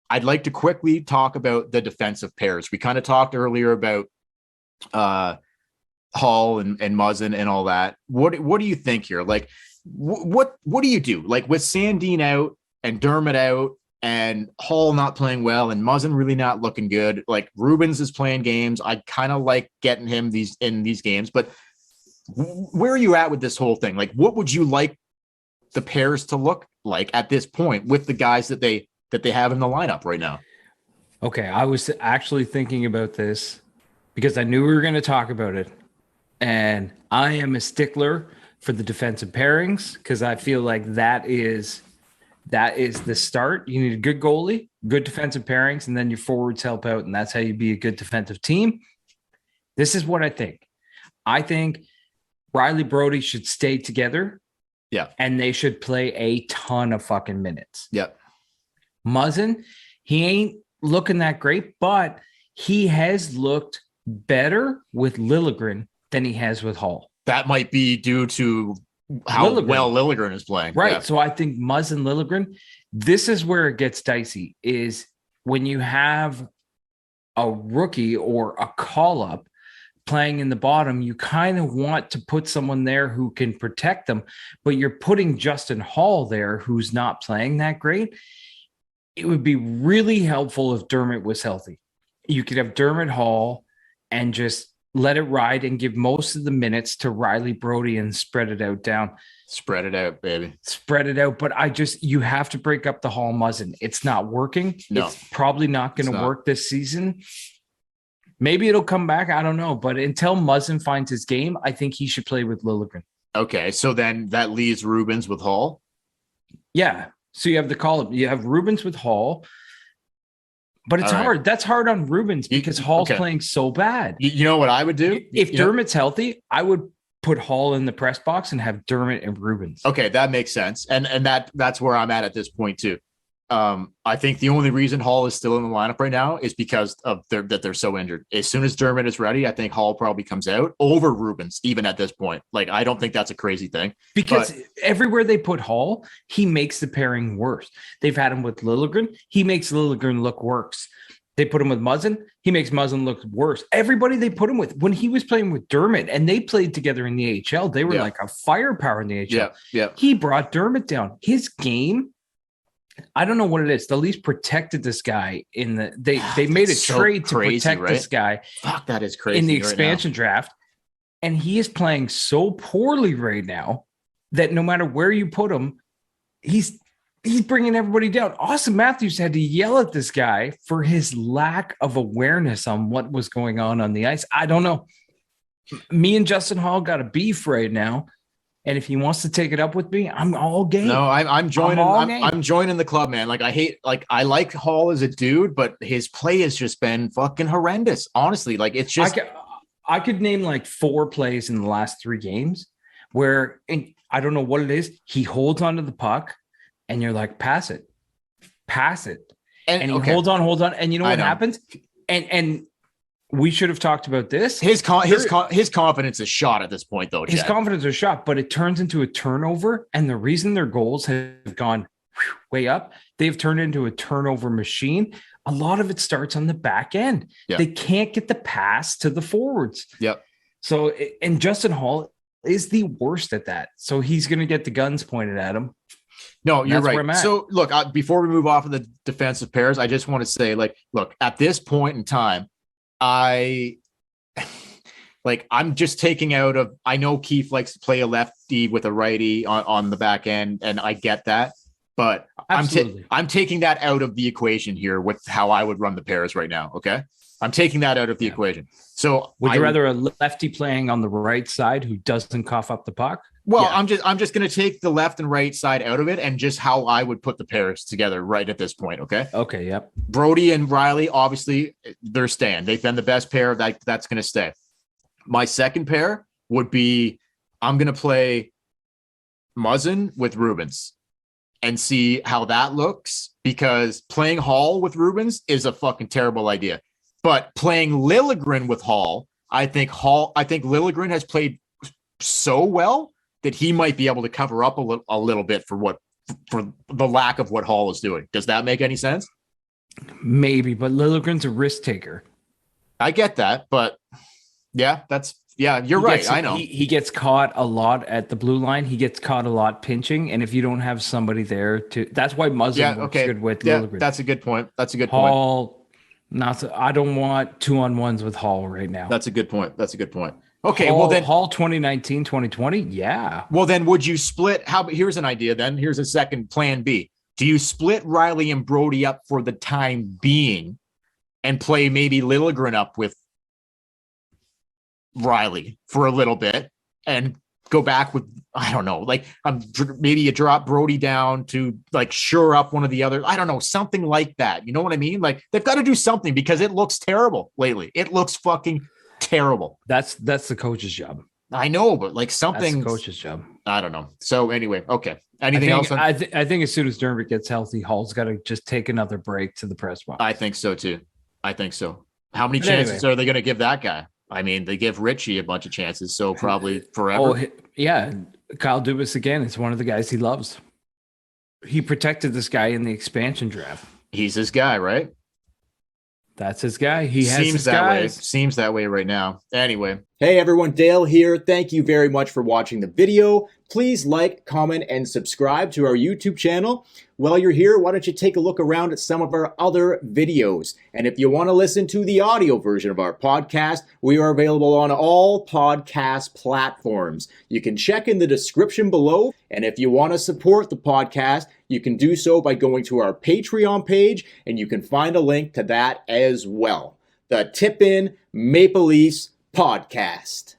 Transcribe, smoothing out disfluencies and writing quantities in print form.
I'd like to quickly talk about the defensive pairs. We kind of talked earlier about uh, Hall and Muzzin and all that. What do you think here? Like, what do you do? Like with Sandin out and Dermott out and Hall not playing well and Muzzin really not looking good. Like Rubens is playing games. I kind of like getting him in these games, but where are you at with this whole thing? Like, what would you like the pairs to look like at this point with the guys that they have in the lineup right now? Okay, I was actually thinking about this because I knew we were going to talk about it. And I am a stickler for the defensive pairings because I feel like that is the start. You need a good goalie, good defensive pairings, and then your forwards help out, and that's how you be a good defensive team. This is what I think. I think Riley Brody should stay together. Yeah. And they should play a ton of fucking minutes. Yep. Muzzin, he ain't looking that great, but he has looked better with Liljegren than he has with Hall. That might be due to how well Liljegren is playing. Right. Yeah. So I think Muzzin, Liljegren, this is where it gets dicey, is when you have a rookie or a call-up playing in the bottom, you kind of want to put someone there who can protect them, but you're putting Justin Hall there who's not playing that great. It would be really helpful if Dermott was healthy. You could have Dermott, Hall, and just let it ride and give most of the minutes to Riley Brody and spread it out down. Spread it out, baby. Spread it out. But you have to break up the Hall Muzzin. It's not working. No. It's probably not going to work this season. Maybe it'll come back. I don't know. But until Muzzin finds his game, I think he should play with Liljegren. Okay. So then that leaves Rubens with Hall? Yeah. So you have the call-up. You have Rubens with Hall. But it's hard. That's hard on Rubens because Hall's playing so bad. You know what I would do? If Dermott's healthy, I would put Hall in the press box and have Dermott and Rubens. Okay, that makes sense. And that's where I'm at this point too. I think the only reason Hall is still in the lineup right now is because of that they're so injured. As soon as Dermott is ready, I think Hall probably comes out over Rubens, even at this point. Like, I don't think that's a crazy thing. Because everywhere they put Hall, he makes the pairing worse. They've had him with Liljegren. He makes Liljegren look worse. They put him with Muzzin. He makes Muzzin look worse. Everybody they put him with, when he was playing with Dermott and they played together in the AHL, they were like a firepower in the AHL. Yeah. He brought Dermott down. His game, I don't know what it is. The Leafs protected this guy in the they made a trade to protect this guy. Fuck, that is crazy. In the expansion draft. And he is playing so poorly right now that no matter where you put him, he's bringing everybody down. Austin Matthews had to yell at this guy for his lack of awareness on what was going on the ice. I don't know. Me and Justin Hall got a beef right now. And if he wants to take it up with me, I'm all game. No, I'm joining. I'm joining the club, man. Like, I like Hall as a dude, but his play has just been fucking horrendous. Honestly, like, it's just. I could name like 4 plays in the last 3 games where, and I don't know what it is. He holds onto the puck, and you're like, pass it, and he holds on, and you know what happens? And we should have talked about this. His confidence is shot at this point, though. His confidence is shot, but it turns into a turnover. And the reason their goals have gone way up, they've turned into a turnover machine. A lot of it starts on the back end. Yep. They can't get the pass to the forwards. Yep. So, and Justin Hall is the worst at that. So he's going to get the guns pointed at him. No, you're right. So look, before we move off of the defensive pairs, I just want to say, like, look, at this point in time, I'm just taking out of, I know Keefe likes to play a lefty with a righty on the back end, and I get that, but I'm taking that out of the equation here with how I would run the pairs right now. Okay. I'm taking that out of the equation. So would you rather a lefty playing on the right side who doesn't cough up the puck? Well, yeah. I'm just going to take the left and right side out of it and just how I would put the pairs together right at this point. Okay. Okay. Yep. Brody and Riley, obviously they're staying. They've been the best pair that's going to stay. My second pair would be, I'm going to play Muzzin with Rubens and see how that looks, because playing Hall with Rubens is a fucking terrible idea. But playing Liljegren with Hall, I think Liljegren has played so well that he might be able to cover up a little bit for the lack of what Hall is doing. Does that make any sense? Maybe, but Liljegren's a risk taker. I get that, but yeah, you're right. I know. He gets caught a lot at the blue line. He gets caught a lot pinching, and if you don't have somebody there to, that's why Muzzin works good with Liljegren. That's a good point. That's a good point. Hall, I don't want 2-on-1s with Hall right now. That's a good point. That's a good point. Okay, Hall, well then Hall 2019, 2020, yeah. Well then, would you split? Here's an idea. Then here's a second plan B. Do you split Riley and Brody up for the time being, and play maybe Liljegren up with Riley for a little bit, and go back with, I don't know, like maybe you drop Brody down to like shore up one of the others. I don't know, something like that. You know what I mean? Like they've got to do something because it looks terrible lately. It looks fucking terrible. That's the coach's job. I know, but like something, that's the coach's job. I don't know. So anyway, okay. Anything else? I think as soon as Dermott gets healthy, Hall's got to just take another break to the press box. I think so too. I think so. How many chances are they going to give that guy? I mean, they give Richie a bunch of chances, so probably forever. Oh, yeah. Kyle Dubas, again, is one of the guys he loves. He protected this guy in the expansion draft. He's his guy, right? That's his guy. He has Seems his that guys. way. Seems that way right now. Anyway. Hey everyone, Dale here. Thank you very much for watching the video. Please like, comment, and subscribe to our YouTube channel. While you're here, why don't you take a look around at some of our other videos? And if you want to listen to the audio version of our podcast, we are available on all podcast platforms. You can check in the description below. And if you want to support the podcast, you can do so by going to our Patreon page, and you can find a link to that as well. The Tip In Maple Leafs Podcast.